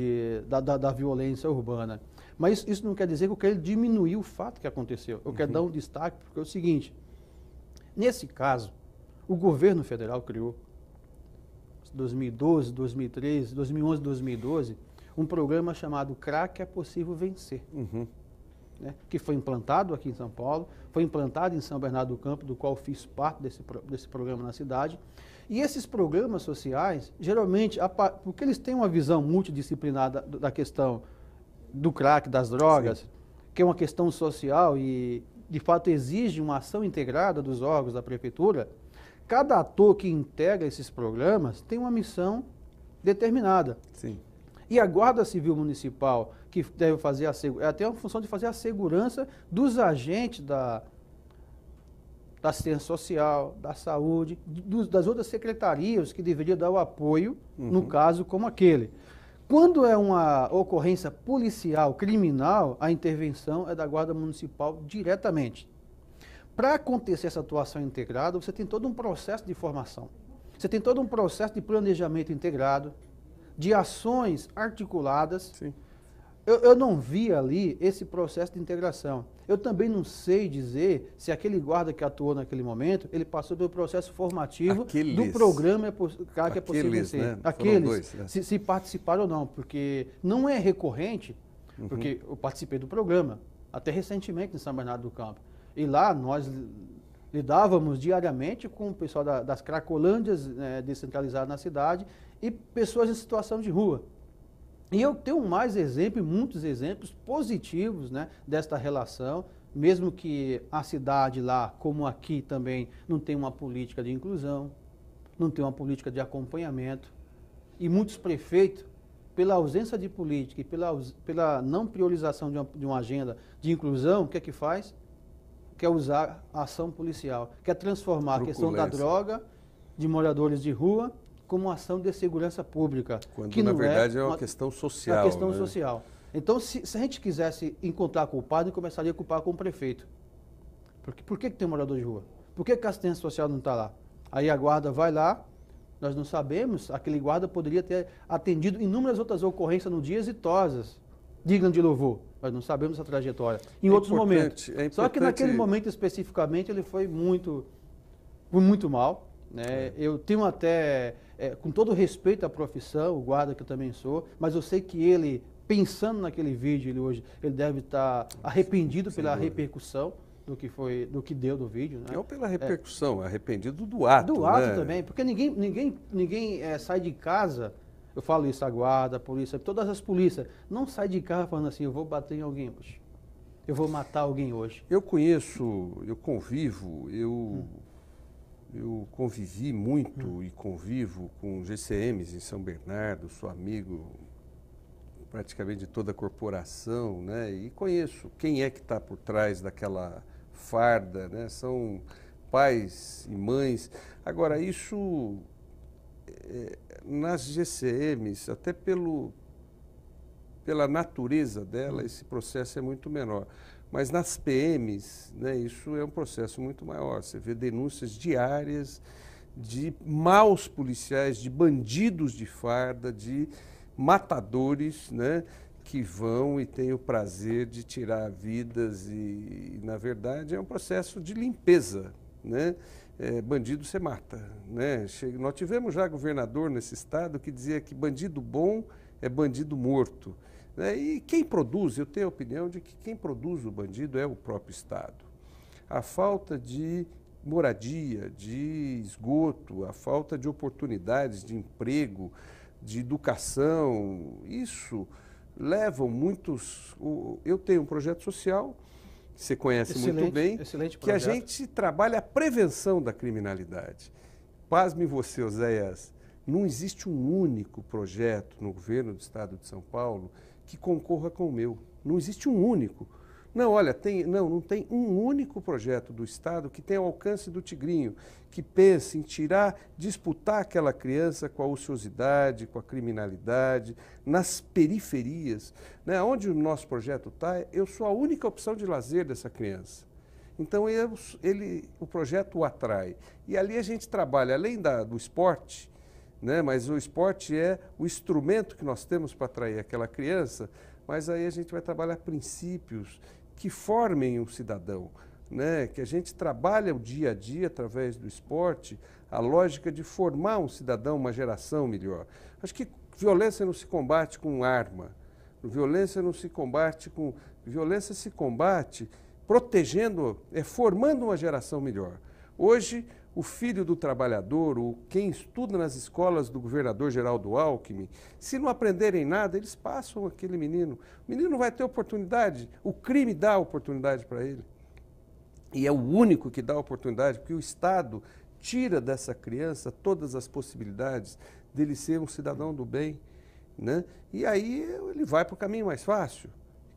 da violência urbana. Mas isso não quer dizer que eu quero diminuir o fato que aconteceu. Eu quero dar um destaque, porque é o seguinte, nesse caso, o governo federal criou, 2012, 2013, 2011, 2012, um programa chamado CRAC é Possível Vencer, né, que foi implantado aqui em São Paulo, foi implantado em São Bernardo do Campo, do qual fiz parte desse programa na cidade. E esses programas sociais, geralmente, porque eles têm uma visão multidisciplinar da questão do crack, das drogas, sim, que é uma questão social e, de fato, exige uma ação integrada dos órgãos da prefeitura, cada ator que integra esses programas tem uma missão determinada. Sim. E a Guarda Civil Municipal, que deve fazer tem uma função de fazer a segurança dos agentes da assistência social, da saúde, das outras secretarias que deveriam dar o apoio, no caso como aquele. Quando é uma ocorrência policial, criminal, a intervenção é da Guarda Municipal diretamente. Para acontecer essa atuação integrada, você tem todo um processo de formação. Você tem todo um processo de planejamento integrado, de ações articuladas. Sim. Eu não vi ali esse processo de integração. Eu também não sei dizer se aquele guarda que atuou naquele momento, ele passou pelo processo formativo do programa que é possível vencer. Né? Aqueles, se participaram ou não, porque não é recorrente, porque eu participei do programa, até recentemente em São Bernardo do Campo. E lá nós lidávamos diariamente com o pessoal das cracolândias descentralizadas na cidade e pessoas em situação de rua. E eu tenho mais exemplos, muitos exemplos positivos, né, desta relação, mesmo que a cidade lá, como aqui também, não tem uma política de inclusão, não tem uma política de acompanhamento. E muitos prefeitos, pela ausência de política e pela não priorização de uma agenda de inclusão, o que é que faz? Quer usar a ação policial, quer transformar a questão da droga, de moradores de rua, como uma ação de segurança pública. Quando, que na verdade, é uma questão social. É uma questão, né, social. Então, se a gente quisesse encontrar culpado, começaria a culpar com o prefeito. Por que tem morador de rua? Por que a assistência social não está lá? Aí a guarda vai lá, nós não sabemos, aquele guarda poderia ter atendido inúmeras outras ocorrências no dia exitosas, dignas de louvor. Nós não sabemos a trajetória. Em outros momentos. Só que naquele momento especificamente ele foi muito mal. Né? Eu tenho até, com todo respeito à profissão, o guarda que eu também sou, mas eu sei que ele, pensando naquele vídeo, ele deve estar arrependido pela repercussão do que deu do vídeo. Né? Não pela repercussão, arrependido do ato. Do ato, né? Também, porque ninguém sai de casa, eu falo isso, a guarda, a polícia, todas as polícias, não sai de casa falando assim, eu vou bater em alguém hoje. eu vou matar alguém hoje? Eu conheço, eu convivo, eu convivi muito e convivo com GCMs em São Bernardo, sou amigo praticamente de toda a corporação, né? E conheço quem é que está por trás daquela farda, né? São pais e mães. Agora, isso nas GCMs, até pela natureza dela, esse processo é muito menor. Mas nas PMs, né, isso é um processo muito maior. Você vê denúncias diárias de maus policiais, de bandidos de farda, de matadores, né, que vão e têm o prazer de tirar vidas e na verdade, é um processo de limpeza, né? Bandido você mata, né? Nós tivemos já governador nesse estado que dizia que bandido bom é bandido morto. E quem produz, eu tenho a opinião de que quem produz o bandido é o próprio Estado. A falta de moradia, de esgoto, a falta de oportunidades de emprego, de educação, isso levam muitos... Eu tenho um projeto social, que você conhece muito bem, que a gente trabalha a prevenção da criminalidade. Pasme você, Oséias, não existe um único projeto no governo do Estado de São Paulo que concorra com o meu. Não existe um único. Não, olha, não tem um único projeto do Estado que tenha o alcance do Tigrinho, que pense em disputar aquela criança com a ociosidade, com a criminalidade, nas periferias, né? Onde o nosso projeto está, eu sou a única opção de lazer dessa criança. Então, o projeto o atrai. E ali a gente trabalha, além do esporte, né? Mas o esporte é o instrumento que nós temos para atrair aquela criança, mas aí a gente vai trabalhar princípios que formem um cidadão, né? Que a gente trabalha o dia a dia através do esporte, a lógica de formar um cidadão, uma geração melhor. Acho que violência não se combate com arma, violência não se combate com... Violência se combate protegendo, formando uma geração melhor. Hoje, o filho do trabalhador, quem estuda nas escolas do governador Geraldo Alckmin, se não aprenderem nada, eles passam aquele menino. O menino não vai ter oportunidade, o crime dá oportunidade para ele. E é o único que dá oportunidade, porque o Estado tira dessa criança todas as possibilidades dele ser um cidadão do bem, né? E aí ele vai para o caminho mais fácil,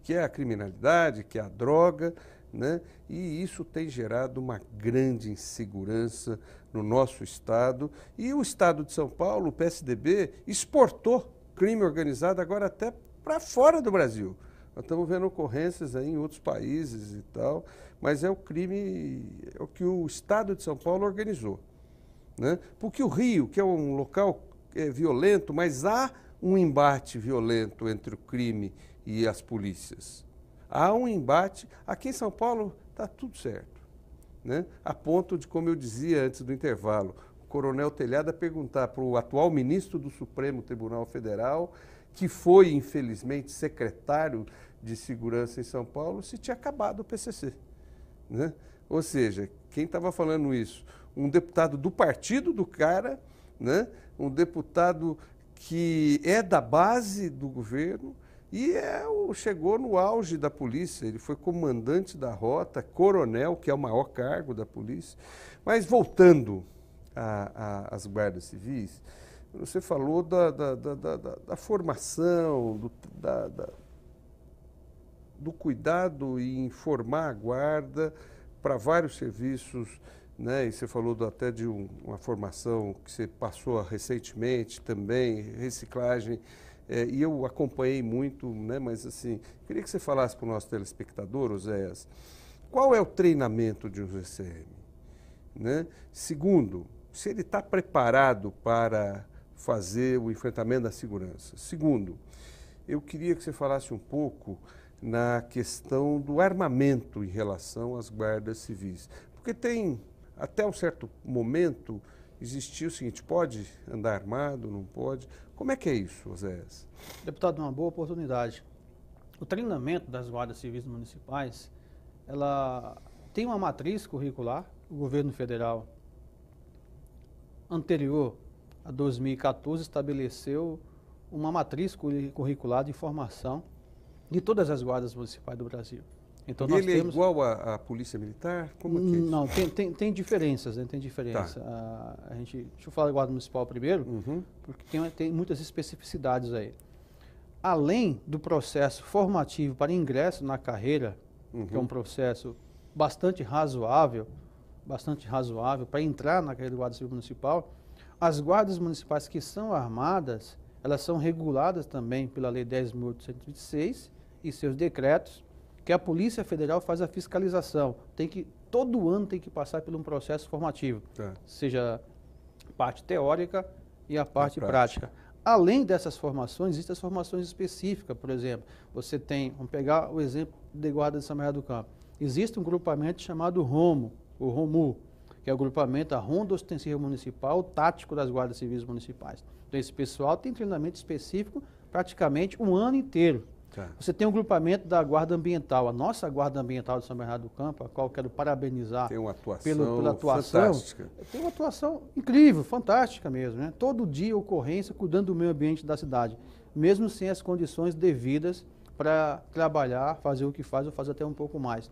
que é a criminalidade, que é a droga, né? E isso tem gerado uma grande insegurança no nosso Estado. E o Estado de São Paulo, o PSDB, exportou crime organizado agora até para fora do Brasil. Nós estamos vendo ocorrências aí em outros países e tal, mas é o crime, é o que o Estado de São Paulo organizou, né? Porque o Rio, que é um local violento, mas há um embate violento entre o crime e as polícias. Há um embate. Aqui em São Paulo está tudo certo, né? A ponto de, como eu dizia antes do intervalo, o Coronel Telhada perguntar para o atual ministro do Supremo Tribunal Federal, que foi, infelizmente, secretário de Segurança em São Paulo, se tinha acabado o PCC, né? Ou seja, quem estava falando isso? Um deputado do partido do cara, né? Um deputado que é da base do governo, e chegou no auge da polícia, ele foi comandante da rota, coronel, que é o maior cargo da polícia. Mas voltando às guardas civis, você falou da formação, do cuidado em informar a guarda para vários serviços, né? E você falou até de uma formação que você passou recentemente também, reciclagem. E eu acompanhei muito, né? Mas assim, queria que você falasse para o nosso telespectador, Oséias, qual é o treinamento de um GCM, né? Segundo, se ele está preparado para fazer o enfrentamento da segurança. Segundo, eu queria que você falasse um pouco na questão do armamento em relação às guardas civis. Porque até um certo momento, existia o seguinte: pode andar armado, não pode? Como é que é isso, Oséias? Deputado, uma boa oportunidade. O treinamento das guardas civis municipais, ela tem uma matriz curricular. O governo federal anterior a 2014 estabeleceu uma matriz curricular de formação de todas as guardas municipais do Brasil. Então, e nós ele temos... é igual à Polícia Militar? Como é que é isso? Não, tem diferenças, né? Tem diferença. Tá. Deixa eu falar da Guarda Municipal primeiro, porque tem muitas especificidades aí. Além do processo formativo para ingresso na carreira, que é um processo bastante razoável para entrar na carreira do Guarda Civil Municipal, as guardas municipais que são armadas, elas são reguladas também pela Lei 10.826 e seus decretos, que a Polícia Federal faz a fiscalização. Todo ano tem que passar por um processo formativo, seja parte teórica e a parte prática. Além dessas formações, existem as formações específicas, por exemplo, você tem, vamos pegar o exemplo de Guarda de São Bernardo do Campo, existe um grupamento chamado ROMO, o ROMU, que é o grupamento, a Ronda Ostensiva Municipal Tático das Guardas Civis Municipais. Então esse pessoal tem treinamento específico praticamente um ano inteiro. Você tem um grupamento da Guarda Ambiental, a nossa Guarda Ambiental de São Bernardo do Campo, a qual quero parabenizar tem uma atuação pela atuação fantástica. Tem uma atuação incrível, fantástica mesmo, né? Todo dia ocorrência cuidando do meio ambiente da cidade, mesmo sem as condições devidas para trabalhar, fazer o que faz ou fazer até um pouco mais.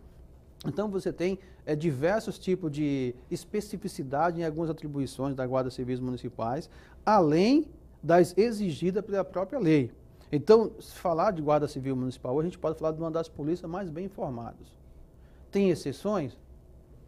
Então você tem diversos tipos de especificidade em algumas atribuições da Guarda Civis Municipais, além das exigidas pela própria lei. Então, se falar de Guarda Civil Municipal, hoje a gente pode falar de uma das polícias mais bem informadas. Tem exceções?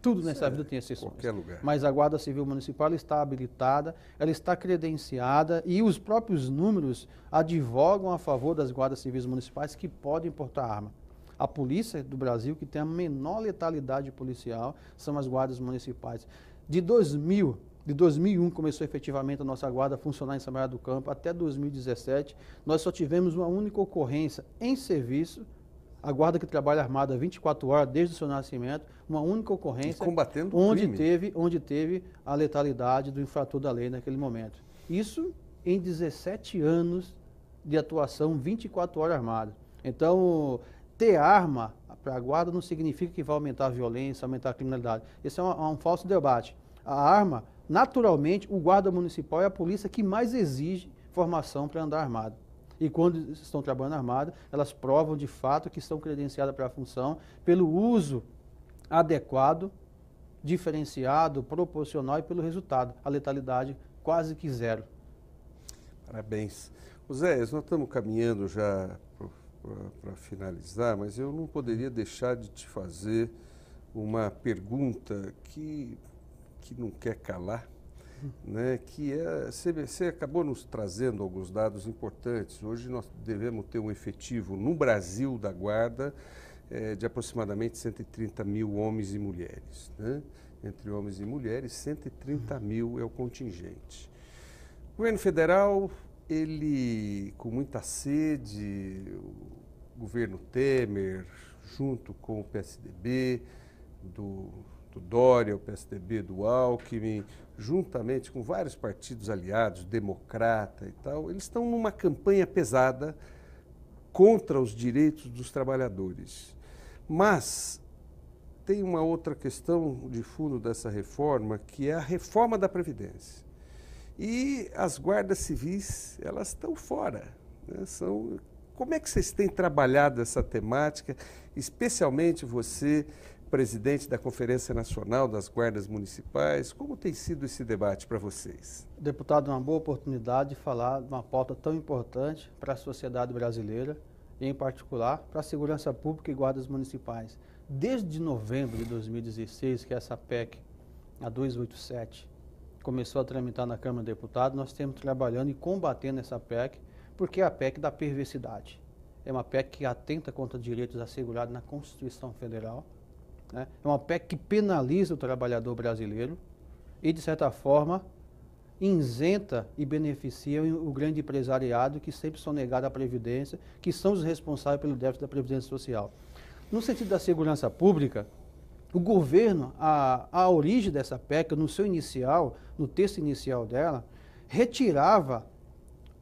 Tudo nessa vida tem exceções. Qualquer lugar. Mas a Guarda Civil Municipal ela está habilitada, ela está credenciada e os próprios números advogam a favor das Guardas Civis Municipais que podem portar arma. A polícia do Brasil que tem a menor letalidade policial são as guardas municipais. De 2001 começou efetivamente a nossa guarda a funcionar em São Bernardo do Campo, até 2017 nós só tivemos uma única ocorrência em serviço, a guarda que trabalha armada 24 horas desde o seu nascimento, uma única ocorrência combatendo onde teve a letalidade do infrator da lei naquele momento. Isso em 17 anos de atuação 24 horas armada. Então, ter arma para a guarda não significa que vai aumentar a violência, aumentar a criminalidade. Esse é um falso debate. A arma, naturalmente, o guarda municipal é a polícia que mais exige formação para andar armado. E quando estão trabalhando armado, elas provam de fato que estão credenciadas para a função pelo uso adequado, diferenciado, proporcional e pelo resultado. A letalidade quase que zero. Parabéns. Zé, nós estamos caminhando já para finalizar, mas eu não poderia deixar de te fazer uma pergunta que não quer calar, né? Que você acabou nos trazendo alguns dados importantes. Hoje nós devemos ter um efetivo no Brasil da Guarda de aproximadamente 130 mil homens e mulheres, né? Entre homens e mulheres, 130 mil é o contingente. O governo federal, ele, com muita sede, o governo Temer, junto com o PSDB, do Dória, o PSDB do Alckmin, juntamente com vários partidos aliados, democrata e tal, eles estão numa campanha pesada contra os direitos dos trabalhadores. Mas tem uma outra questão de fundo dessa reforma, que é a reforma da Previdência. E as guardas civis, elas estão fora, né? Como é que vocês têm trabalhado essa temática, especialmente você, presidente da Conferência Nacional das Guardas Municipais? Como tem sido esse debate para vocês? Deputado, uma boa oportunidade de falar de uma pauta tão importante para a sociedade brasileira, e em particular para a segurança pública e guardas municipais. Desde novembro de 2016, que essa PEC, a 287, começou a tramitar na Câmara dos Deputados, nós temos trabalhando e combatendo essa PEC, porque é a PEC da perversidade. É uma PEC que atenta contra direitos assegurados na Constituição Federal, né? É uma PEC que penaliza o trabalhador brasileiro e, de certa forma, isenta e beneficia o grande empresariado que sempre são negados à Previdência, que são os responsáveis pelo déficit da Previdência Social. No sentido da segurança pública, o governo, a origem dessa PEC, no seu inicial, no texto inicial dela, retirava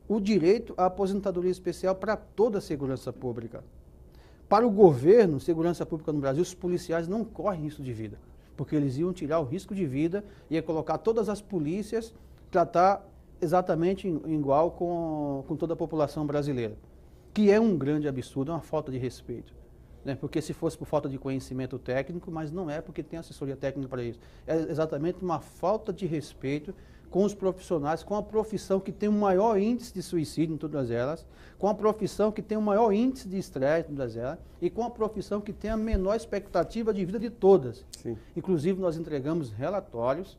o direito à aposentadoria especial para toda a segurança pública. Para o governo, segurança pública no Brasil, os policiais não correm risco de vida, porque eles iam tirar o risco de vida e ia colocar todas as polícias, tratar exatamente igual com toda a população brasileira, que é um grande absurdo, é uma falta de respeito. né? Porque se fosse por falta de conhecimento técnico, mas não é porque tem assessoria técnica para isso. É exatamente uma falta de respeito com os profissionais, com a profissão que tem o maior índice de suicídio em todas elas, com a profissão que tem o maior índice de estresse em todas elas, e com a profissão que tem a menor expectativa de vida de todas. Sim. Inclusive, nós entregamos relatórios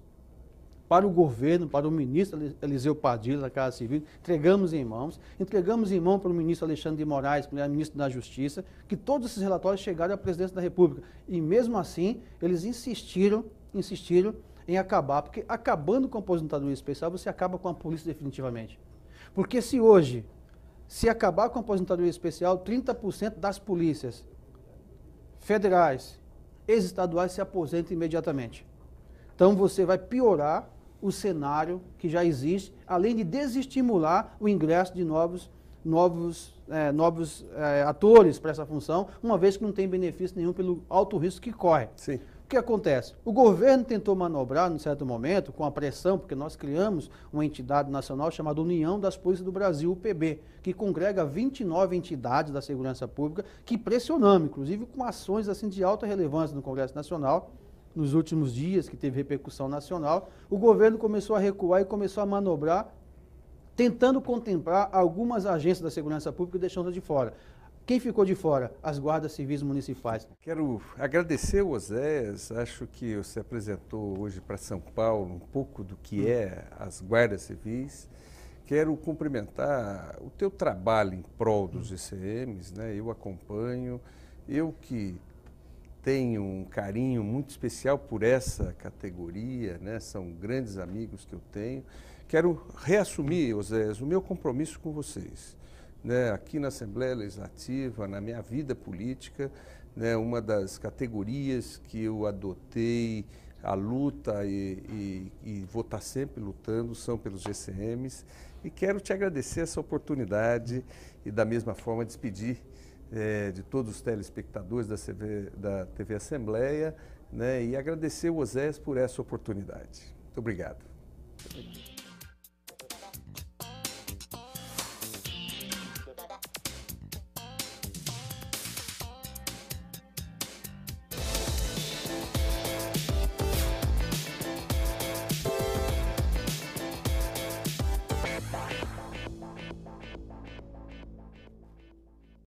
para o governo, para o ministro Eliseu Padilha, da Casa Civil, entregamos em mão para o ministro Alexandre de Moraes, ministro da Justiça, que todos esses relatórios chegaram à presidência da República. E mesmo assim, eles insistiram em acabar, porque acabando com a aposentadoria especial, você acaba com a polícia definitivamente. Porque se acabar com a aposentadoria especial, 30% das polícias federais, ex-estaduais se aposentam imediatamente. Então você vai piorar o cenário que já existe, além de desestimular o ingresso de novos atores para essa função, uma vez que não tem benefício nenhum pelo alto risco que corre. Sim. O que acontece? O governo tentou manobrar, num certo momento, com a pressão, porque nós criamos uma entidade nacional chamada União das Polícias do Brasil, UPB, que congrega 29 entidades da segurança pública, que pressionamos, inclusive com ações assim, de alta relevância no Congresso Nacional. Nos últimos dias, que teve repercussão nacional, o governo começou a recuar e começou a manobrar, tentando contemplar algumas agências da segurança pública e deixando de fora. Quem ficou de fora? As guardas civis municipais. Quero agradecer o Oséias, acho que você apresentou hoje para São Paulo um pouco do que é as guardas civis. Quero cumprimentar o teu trabalho em prol dos GCMs, né? Eu acompanho, eu que tenho um carinho muito especial por essa categoria, né? São grandes amigos que eu tenho. Quero reassumir, Oséias, o meu compromisso com vocês, né? Aqui na Assembleia Legislativa, na minha vida política, né? Uma das categorias que eu adotei a luta e vou estar sempre lutando são pelos GCMs, e quero te agradecer essa oportunidade e da mesma forma despedir de todos os telespectadores da TV Assembleia, né, e agradecer o Oséias por essa oportunidade. Muito obrigado.